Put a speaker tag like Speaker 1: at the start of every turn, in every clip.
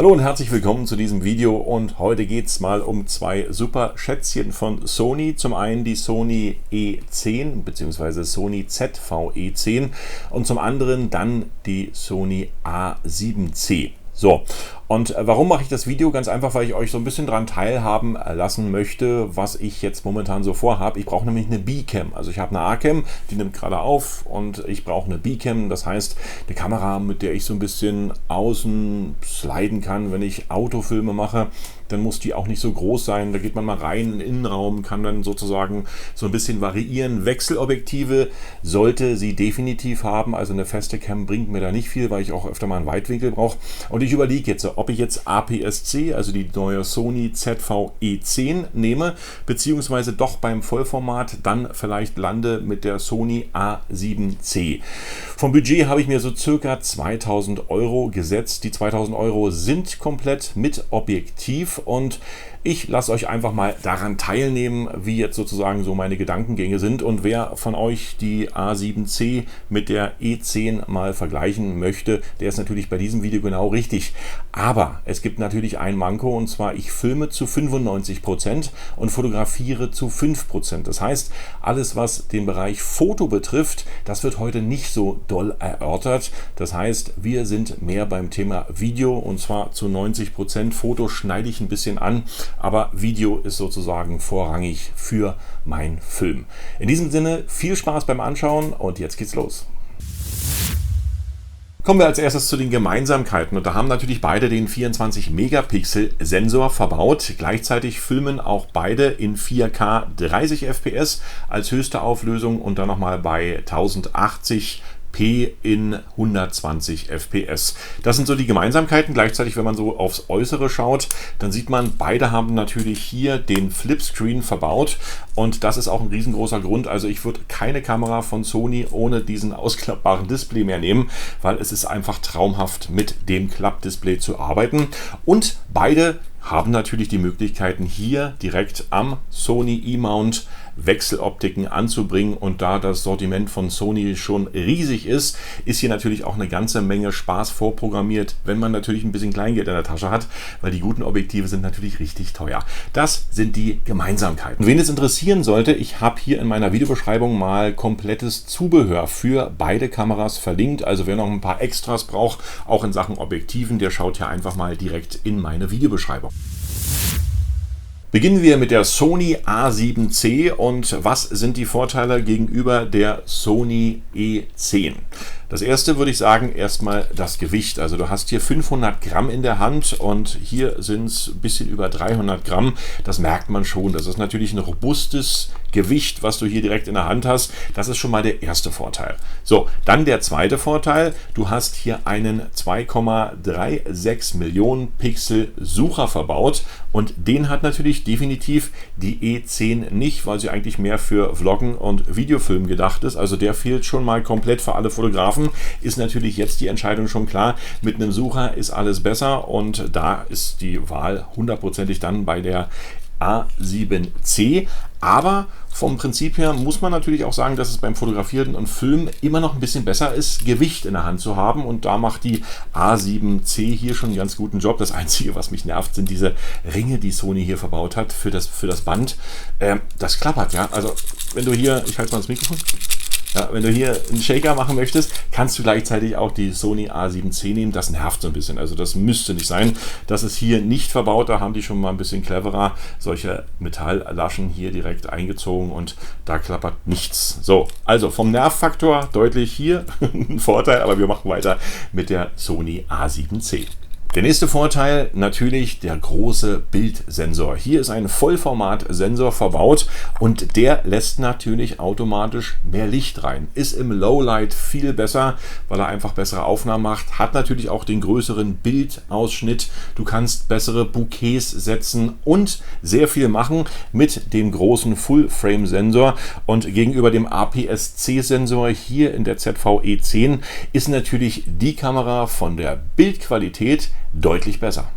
Speaker 1: Hallo und herzlich willkommen zu diesem Video, und heute geht es mal um zwei super Schätzchen von Sony. Zum einen die Sony E10 bzw. Sony ZV-E10 und zum anderen dann die Sony A7C. So, und warum mache ich das Video? Ganz einfach, weil ich euch so ein bisschen daran teilhaben lassen möchte, was ich jetzt momentan so vorhabe. Ich brauche nämlich eine B-Cam. Also ich habe eine A-Cam, die nimmt gerade auf, und ich brauche eine B-Cam. Das heißt, eine Kamera, mit der ich so ein bisschen außen sliden kann, wenn ich Autofilme mache. Dann muss die auch nicht so groß sein. Da geht man mal rein in den Innenraum, kann dann sozusagen so ein bisschen variieren. Wechselobjektive sollte sie definitiv haben. Also eine feste Cam bringt mir da nicht viel, weil ich auch öfter mal einen Weitwinkel brauche. Und ich überlege jetzt, ob ich jetzt APS-C, also die neue Sony ZV-E10 nehme, beziehungsweise doch beim Vollformat dann vielleicht lande mit der Sony A7C. Vom Budget habe ich mir so circa 2000 Euro gesetzt. Die 2000 Euro sind komplett mit Objektiv. Und ich lasse euch einfach mal daran teilnehmen, wie jetzt sozusagen so meine Gedankengänge sind. Und wer von euch die A7C mit der E10 mal vergleichen möchte, der ist natürlich bei diesem Video genau richtig. Aber es gibt natürlich ein Manko, und zwar ich filme zu 95% und fotografiere zu 5%. Das heißt, alles was den Bereich Foto betrifft, das wird heute nicht so doll erörtert. Das heißt, wir sind mehr beim Thema Video, und zwar zu 90%. Foto schneide ich ein bisschen an, aber Video ist sozusagen vorrangig für meinen Film. In diesem Sinne, viel Spaß beim Anschauen, und jetzt geht's los. Kommen wir als erstes zu den Gemeinsamkeiten, und da haben natürlich beide den 24-Megapixel Sensor verbaut. Gleichzeitig filmen auch beide in 4K 30 fps als höchste Auflösung und dann nochmal bei 1080p in 120 fps. Das sind so die Gemeinsamkeiten. Gleichzeitig, wenn man so aufs Äußere schaut, dann sieht man, beide haben natürlich hier den Flipscreen verbaut, und das ist auch ein riesengroßer Grund. Also ich würde keine Kamera von Sony ohne diesen ausklappbaren Display mehr nehmen, weil es ist einfach traumhaft, mit dem Klappdisplay zu arbeiten. Und beide haben natürlich die Möglichkeiten, hier direkt am Sony E-Mount Wechseloptiken anzubringen, und da das Sortiment von Sony schon riesig ist, ist hier natürlich auch eine ganze Menge Spaß vorprogrammiert, wenn man natürlich ein bisschen Kleingeld in der Tasche hat, weil die guten Objektive sind natürlich richtig teuer. Das sind die Gemeinsamkeiten. Wen es interessieren sollte, ich habe hier in meiner Videobeschreibung mal komplettes Zubehör für beide Kameras verlinkt. Also wer noch ein paar Extras braucht, auch in Sachen Objektiven, der schaut hier einfach mal direkt in meine Videobeschreibung. Beginnen wir mit der Sony A7C, und was sind die Vorteile gegenüber der Sony E10? Das erste würde ich sagen, erstmal das Gewicht. Also du hast hier 500 Gramm in der Hand, und hier sind es ein bisschen über 300 Gramm. Das merkt man schon. Das ist natürlich ein robustes Gewicht, was du hier direkt in der Hand hast. Das ist schon mal der erste Vorteil. So, dann der zweite Vorteil. Du hast hier einen 2,36 Millionen Pixel Sucher verbaut, und den hat natürlich definitiv die E10 nicht, weil sie eigentlich mehr für Vloggen und Videofilmen gedacht ist. Also der fehlt schon mal komplett für alle Fotografen. Ist natürlich jetzt die Entscheidung schon klar. Mit einem Sucher ist alles besser, und da ist die Wahl hundertprozentig dann bei der A7C. Aber vom Prinzip her muss man natürlich auch sagen, dass es beim Fotografieren und Filmen immer noch ein bisschen besser ist, Gewicht in der Hand zu haben, und da macht die A7C hier schon einen ganz guten Job. Das Einzige, was mich nervt, sind diese Ringe, die Sony hier verbaut hat für das Band. Das klappert, ja. Also wenn du hier, ich halte mal das Mikrofon. Ja, wenn du hier einen Shaker machen möchtest, kannst du gleichzeitig auch die Sony A7C nehmen. Das nervt so ein bisschen. Also das müsste nicht sein. Das ist hier nicht verbaut. Da haben die schon mal ein bisschen cleverer solche Metalllaschen hier direkt eingezogen, und da klappert nichts. So, also vom Nervfaktor deutlich hier ein Vorteil, aber wir machen weiter mit der Sony A7C. Der nächste Vorteil, natürlich der große Bildsensor. Hier ist ein Vollformat-Sensor verbaut, und der lässt natürlich automatisch mehr Licht rein. Ist im Lowlight viel besser, weil er einfach bessere Aufnahmen macht. Hat natürlich auch den größeren Bildausschnitt. Du kannst bessere Bouquets setzen und sehr viel machen mit dem großen Full-Frame-Sensor. Und gegenüber dem APS-C-Sensor hier in der ZV-E10 ist natürlich die Kamera von der Bildqualität deutlich besser.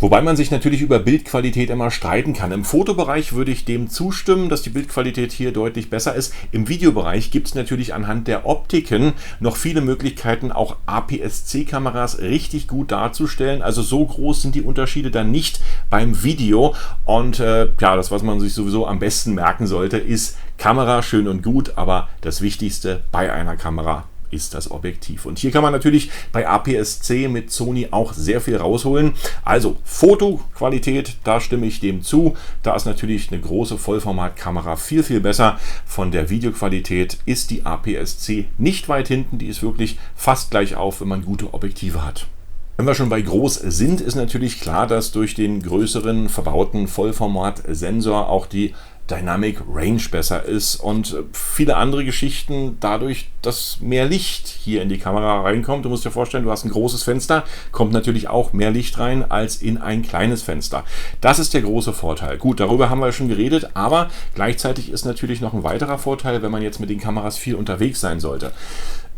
Speaker 1: Wobei man sich natürlich über Bildqualität immer streiten kann. Im Fotobereich würde ich dem zustimmen, dass die Bildqualität hier deutlich besser ist. Im Videobereich gibt es natürlich anhand der Optiken noch viele Möglichkeiten, auch APS-C-Kameras richtig gut darzustellen. Also so groß sind die Unterschiede dann nicht beim Video. Und ja, das, was man sich sowieso am besten merken sollte, ist Kamera schön und gut, aber das Wichtigste bei einer Kamera ist das Objektiv. Und hier kann man natürlich bei APS-C mit Sony auch sehr viel rausholen. Also Fotoqualität, da stimme ich dem zu. Da ist natürlich eine große Vollformatkamera viel, viel besser. Von der Videoqualität ist die APS-C nicht weit hinten. Die ist wirklich fast gleich auf, wenn man gute Objektive hat. Wenn wir schon bei groß sind, ist natürlich klar, dass durch den größeren verbauten Vollformat-Sensor auch die Dynamic Range besser ist und viele andere Geschichten dadurch, dass mehr Licht hier in die Kamera reinkommt. Du musst dir vorstellen, du hast ein großes Fenster, kommt natürlich auch mehr Licht rein als in ein kleines Fenster. Das ist der große Vorteil. Gut, darüber haben wir schon geredet, aber gleichzeitig ist natürlich noch ein weiterer Vorteil, wenn man jetzt mit den Kameras viel unterwegs sein sollte.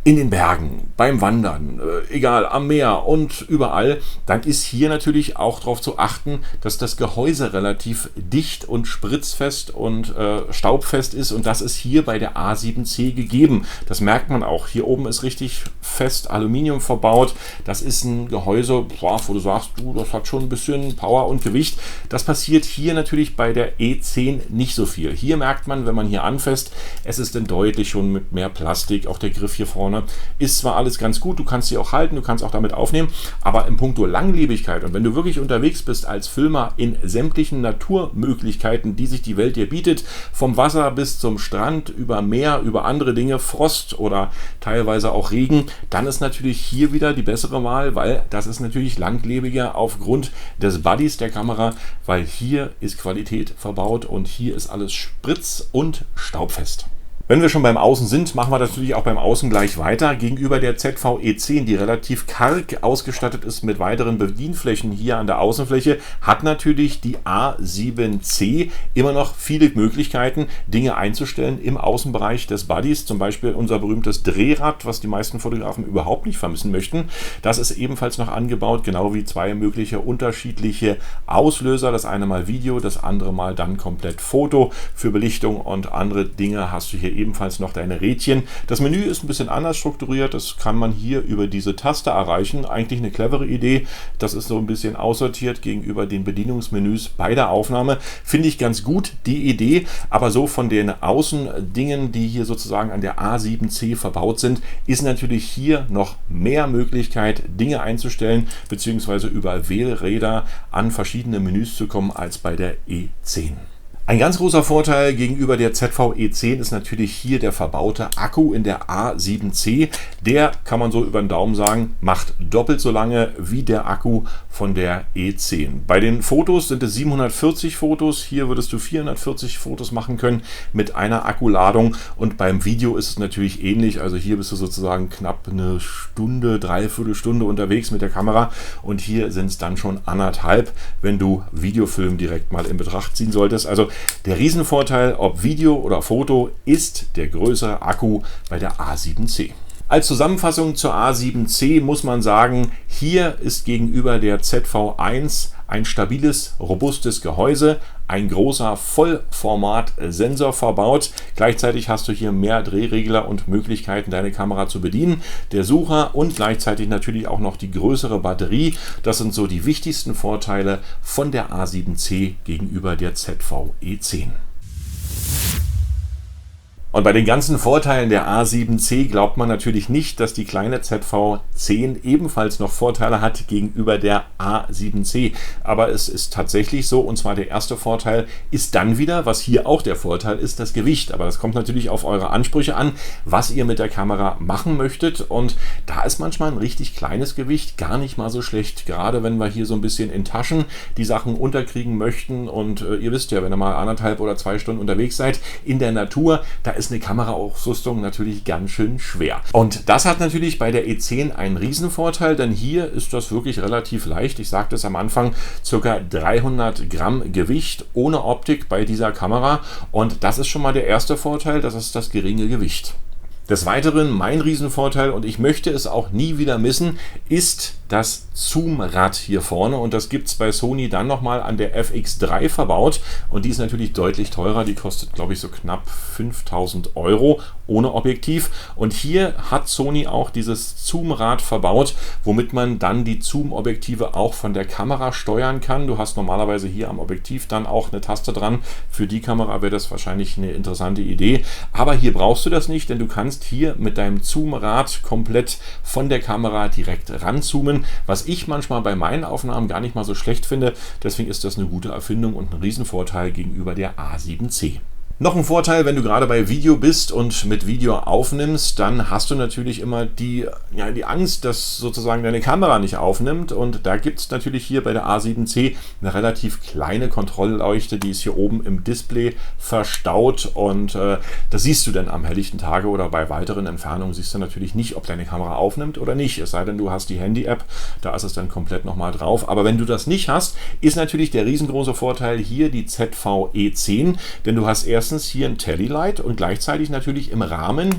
Speaker 1: In den Bergen, beim Wandern, egal, am Meer und überall, dann ist hier natürlich auch darauf zu achten, dass das Gehäuse relativ dicht und spritzfest und staubfest ist, und das ist hier bei der A7C gegeben. Das merkt man auch. Hier oben ist richtig fest Aluminium verbaut. Das ist ein Gehäuse, wo du sagst, das hat schon ein bisschen Power und Gewicht. Das passiert hier natürlich bei der E10 nicht so viel. Hier merkt man, wenn man hier anfasst, es ist dann deutlich schon mit mehr Plastik, auch der Griff hier vorne. Ist zwar alles ganz gut, du kannst sie auch halten, du kannst auch damit aufnehmen, aber in puncto Langlebigkeit und wenn du wirklich unterwegs bist als Filmer in sämtlichen Naturmöglichkeiten, die sich die Welt dir bietet, vom Wasser bis zum Strand, über Meer, über andere Dinge, Frost oder teilweise auch Regen, dann ist natürlich hier wieder die bessere Wahl, weil das ist natürlich langlebiger aufgrund des Bodys der Kamera, weil hier ist Qualität verbaut und hier ist alles spritz- und staubfest. Wenn wir schon beim Außen sind, machen wir natürlich auch beim Außen gleich weiter. Gegenüber der ZV-E10, die relativ karg ausgestattet ist mit weiteren Bedienflächen hier an der Außenfläche, hat natürlich die A7C immer noch viele Möglichkeiten, Dinge einzustellen im Außenbereich des Bodys. Zum Beispiel unser berühmtes Drehrad, was die meisten Fotografen überhaupt nicht vermissen möchten. Das ist ebenfalls noch angebaut, genau wie zwei mögliche unterschiedliche Auslöser. Das eine mal Video, das andere mal dann komplett Foto. Für Belichtung und andere Dinge hast du hier ebenfalls noch deine Rädchen. Das Menü ist ein bisschen anders strukturiert, das kann man hier über diese Taste erreichen. Eigentlich eine clevere Idee, das ist so ein bisschen aussortiert gegenüber den Bedienungsmenüs bei der Aufnahme. Finde ich ganz gut, die Idee, aber so von den Außendingen, die hier sozusagen an der A7C verbaut sind, ist natürlich hier noch mehr Möglichkeit, Dinge einzustellen, beziehungsweise über Wählräder an verschiedene Menüs zu kommen als bei der E10. Ein ganz großer Vorteil gegenüber der ZV-E10 ist natürlich hier der verbaute Akku in der A7C. Der, kann man so über den Daumen sagen, macht doppelt so lange wie der Akku von der E10. Bei den Fotos sind es 740 Fotos. Hier würdest du 440 Fotos machen können mit einer Akkuladung. Und beim Video ist es natürlich ähnlich. Also hier bist du sozusagen knapp eine Stunde, dreiviertel Stunde unterwegs mit der Kamera. Und hier sind es dann schon 1,5, wenn du Videofilm direkt mal in Betracht ziehen solltest. Also der Riesenvorteil, ob Video oder Foto, ist der größere Akku bei der A7C. Als Zusammenfassung zur A7C muss man sagen, hier ist gegenüber der ZV1 ein stabiles, robustes Gehäuse, ein großer Vollformat-Sensor verbaut. Gleichzeitig hast du hier mehr Drehregler und Möglichkeiten, deine Kamera zu bedienen. Der Sucher und gleichzeitig natürlich auch noch die größere Batterie. Das sind so die wichtigsten Vorteile von der A7C gegenüber der ZV-E10. Und bei den ganzen Vorteilen der A7C glaubt man natürlich nicht, dass die kleine ZV-10 ebenfalls noch Vorteile hat gegenüber der A7C. Aber es ist tatsächlich so, und zwar der erste Vorteil ist dann wieder, was hier auch der Vorteil ist, das Gewicht. Aber das kommt natürlich auf eure Ansprüche an, was ihr mit der Kamera machen möchtet. Und da ist manchmal ein richtig kleines Gewicht gar nicht mal so schlecht. Gerade wenn wir hier so ein bisschen in Taschen die Sachen unterkriegen möchten. Und ihr wisst ja, wenn ihr mal 1,5 oder 2 Stunden unterwegs seid in der Natur, da ist eine Kameraausrüstung natürlich ganz schön schwer. Und das hat natürlich bei der E10 einen Riesenvorteil, denn hier ist das wirklich relativ leicht. Ich sagte es am Anfang, ca. 300 Gramm Gewicht ohne Optik bei dieser Kamera. Und das ist schon mal der erste Vorteil, das ist das geringe Gewicht. Des Weiteren, mein Riesenvorteil, und ich möchte es auch nie wieder missen, ist das Zoomrad hier vorne, und das gibt es bei Sony dann nochmal an der FX3 verbaut, und die ist natürlich deutlich teurer, die kostet glaube ich so knapp 5.000 € ohne Objektiv, und hier hat Sony auch dieses Zoomrad verbaut, womit man dann die Zoom-Objektive auch von der Kamera steuern kann. Du hast normalerweise hier am Objektiv dann auch eine Taste dran, für die Kamera wäre das wahrscheinlich eine interessante Idee, aber hier brauchst du das nicht, denn du kannst hier mit deinem Zoomrad komplett von der Kamera direkt ranzoomen, was ich manchmal bei meinen Aufnahmen gar nicht mal so schlecht finde. Deswegen ist das eine gute Erfindung und ein Riesenvorteil gegenüber der A7C. Noch ein Vorteil, wenn du gerade bei Video bist und mit Video aufnimmst, dann hast du natürlich immer die Angst, dass sozusagen deine Kamera nicht aufnimmt, und da gibt es natürlich hier bei der A7C eine relativ kleine Kontrollleuchte, die ist hier oben im Display verstaut, und das siehst du dann am helllichten Tage oder bei weiteren Entfernungen siehst du natürlich nicht, ob deine Kamera aufnimmt oder nicht, es sei denn, du hast die Handy-App, da ist es dann komplett nochmal drauf, aber wenn du das nicht hast, ist natürlich der riesengroße Vorteil hier die ZV-E10, denn du hast erstens hier ein Tele-Light und gleichzeitig natürlich im Rahmen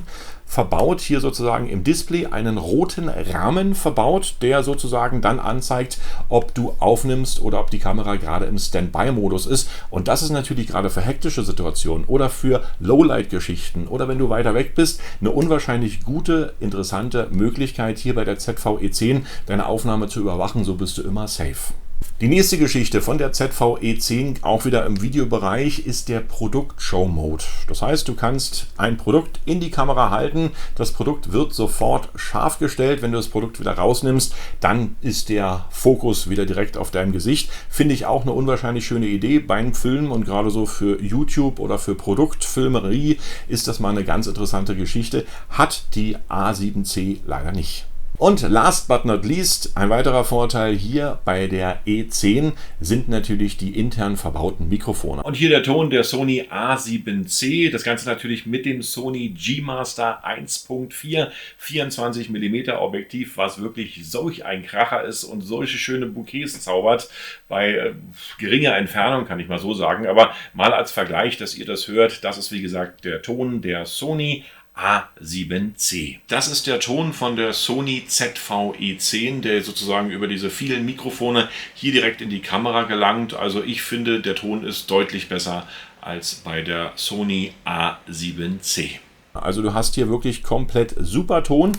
Speaker 1: verbaut, hier sozusagen im Display einen roten Rahmen verbaut, der sozusagen dann anzeigt, ob du aufnimmst oder ob die Kamera gerade im Standby-Modus ist, und das ist natürlich gerade für hektische Situationen oder für Lowlight-Geschichten oder wenn du weiter weg bist, eine unwahrscheinlich gute, interessante Möglichkeit hier bei der ZV-E10 deine Aufnahme zu überwachen, so bist du immer safe. Die nächste Geschichte von der ZV-E10, auch wieder im Videobereich, ist der Produkt-Show-Mode. Das heißt, du kannst ein Produkt in die Kamera halten, das Produkt wird sofort scharf gestellt. Wenn du das Produkt wieder rausnimmst, dann ist der Fokus wieder direkt auf deinem Gesicht. Finde ich auch eine unwahrscheinlich schöne Idee beim Filmen, und gerade so für YouTube oder für Produktfilmerie ist das mal eine ganz interessante Geschichte. Hat die A7C leider nicht. Und last but not least, ein weiterer Vorteil hier bei der E10 sind natürlich die intern verbauten Mikrofone. Und hier der Ton der Sony A7C, das Ganze natürlich mit dem Sony G-Master 1.4 24 mm Objektiv, was wirklich solch ein Kracher ist und solche schöne Bouquets zaubert, bei geringer Entfernung, kann ich mal so sagen. Aber mal als Vergleich, dass ihr das hört, das ist wie gesagt der Ton der Sony A7C. Das ist der Ton von der Sony ZV-E10, der sozusagen über diese vielen Mikrofone hier direkt in die Kamera gelangt. Also ich finde, der Ton ist deutlich besser als bei der Sony A7C. Also du hast hier wirklich komplett super Ton.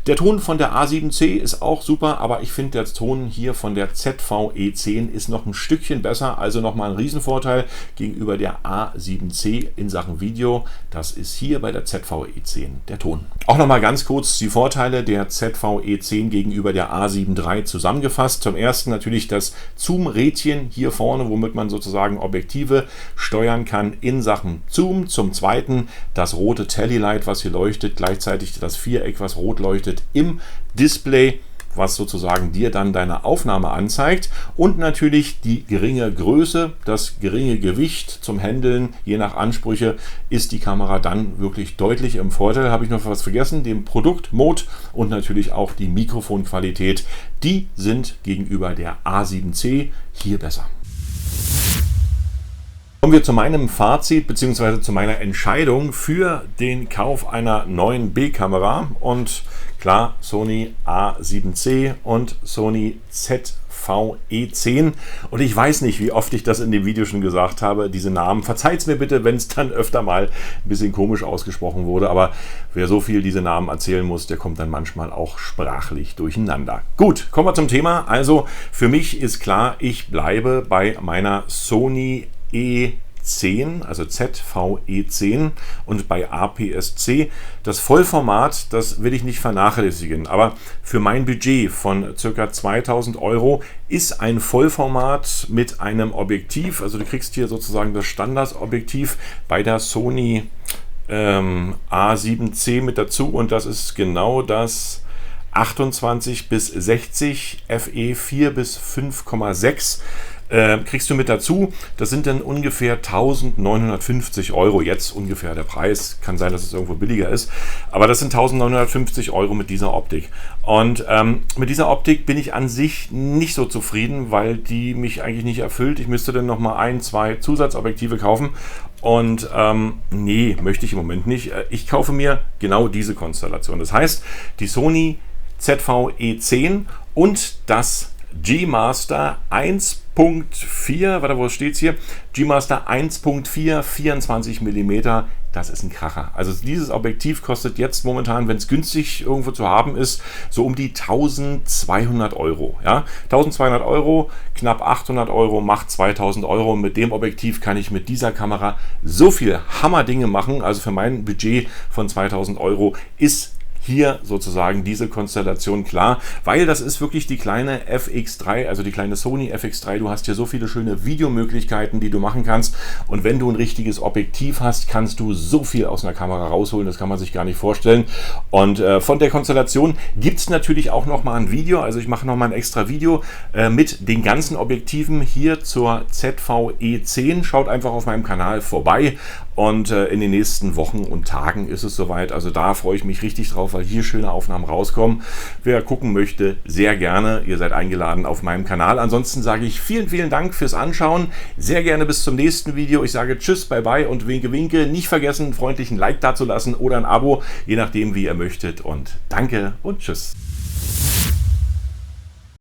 Speaker 1: Der Ton von der A7C ist auch super, aber ich finde, der Ton hier von der ZV-E10 ist noch ein Stückchen besser, also nochmal ein Riesenvorteil gegenüber der A7C in Sachen Video. Das ist hier bei der ZV-E10 der Ton. Auch nochmal ganz kurz die Vorteile der ZV-E10 gegenüber der A7 III zusammengefasst. Zum ersten natürlich das Zoom-Rädchen hier vorne, womit man sozusagen Objektive steuern kann in Sachen Zoom. Zum zweiten das rote Tele-Light, was hier leuchtet, gleichzeitig das Viereck, was rot leuchtet im Display, was sozusagen dir dann deine Aufnahme anzeigt, und natürlich die geringe Größe, das geringe Gewicht zum Handeln, je nach Ansprüche, ist die Kamera dann wirklich deutlich im Vorteil. Habe ich noch was vergessen? Den Produktmode und natürlich auch die Mikrofonqualität, die sind gegenüber der A7C hier besser. Kommen wir zu meinem Fazit bzw. zu meiner Entscheidung für den Kauf einer neuen B-Kamera, und klar, Sony A7C und Sony ZV-E10, und ich weiß nicht, wie oft ich das in dem Video schon gesagt habe, diese Namen, verzeiht es mir bitte, wenn es dann öfter mal ein bisschen komisch ausgesprochen wurde, aber wer so viel diese Namen erzählen muss, der kommt dann manchmal auch sprachlich durcheinander. Gut, kommen wir zum Thema. Also für mich ist klar, ich bleibe bei meiner Sony E10, also ZV-E10, und bei APS-C. Das Vollformat, das will ich nicht vernachlässigen, aber für mein Budget von ca. 2.000 € ist ein Vollformat mit einem Objektiv, also du kriegst hier sozusagen das Standardobjektiv bei der Sony A7C mit dazu, und das ist genau das 28 bis 60 FE 4 bis 5,6. kriegst du mit dazu. Das sind dann ungefähr 1950 Euro. Jetzt ungefähr der Preis. Kann sein, dass es irgendwo billiger ist. Aber das sind 1950 Euro mit dieser Optik. Und mit dieser Optik bin ich an sich nicht so zufrieden, weil die mich eigentlich nicht erfüllt. Ich müsste dann nochmal 1, 2 Zusatzobjektive kaufen. Und nee, möchte ich im Moment nicht. Ich kaufe mir genau diese Konstellation. Das heißt, die Sony ZV-E10 und das G-Master 1.4, warte, wo steht es hier? G-Master 1.4, 24 mm, das ist ein Kracher. Also dieses Objektiv kostet jetzt momentan, wenn es günstig irgendwo zu haben ist, so um die 1200 Euro. Ja? 1200 Euro, knapp 800 Euro macht 2000 Euro. Und mit dem Objektiv kann ich mit dieser Kamera so viel Hammerdinge machen. Also für mein Budget von 2000 Euro ist hier sozusagen diese Konstellation klar, weil das ist wirklich die kleine FX3, also die kleine Sony FX3. Du hast hier so viele schöne Videomöglichkeiten, die du machen kannst, und wenn du ein richtiges Objektiv hast, kannst du so viel aus einer Kamera rausholen, das kann man sich gar nicht vorstellen. Und von der Konstellation gibt es natürlich auch noch mal ein Video, also ich mache noch mal ein extra Video mit den ganzen Objektiven hier zur ZV-E10. Schaut einfach auf meinem Kanal vorbei, und in den nächsten Wochen und Tagen ist es soweit. Also da freue ich mich richtig drauf, weil hier schöne Aufnahmen rauskommen. Wer gucken möchte, sehr gerne. Ihr seid eingeladen auf meinem Kanal. Ansonsten sage ich vielen, vielen Dank fürs Anschauen. Sehr gerne bis zum nächsten Video. Ich sage Tschüss, bye bye und winke, winke. Nicht vergessen, freundlichen Like dazulassen oder ein Abo, je nachdem, wie ihr möchtet. Und danke und tschüss.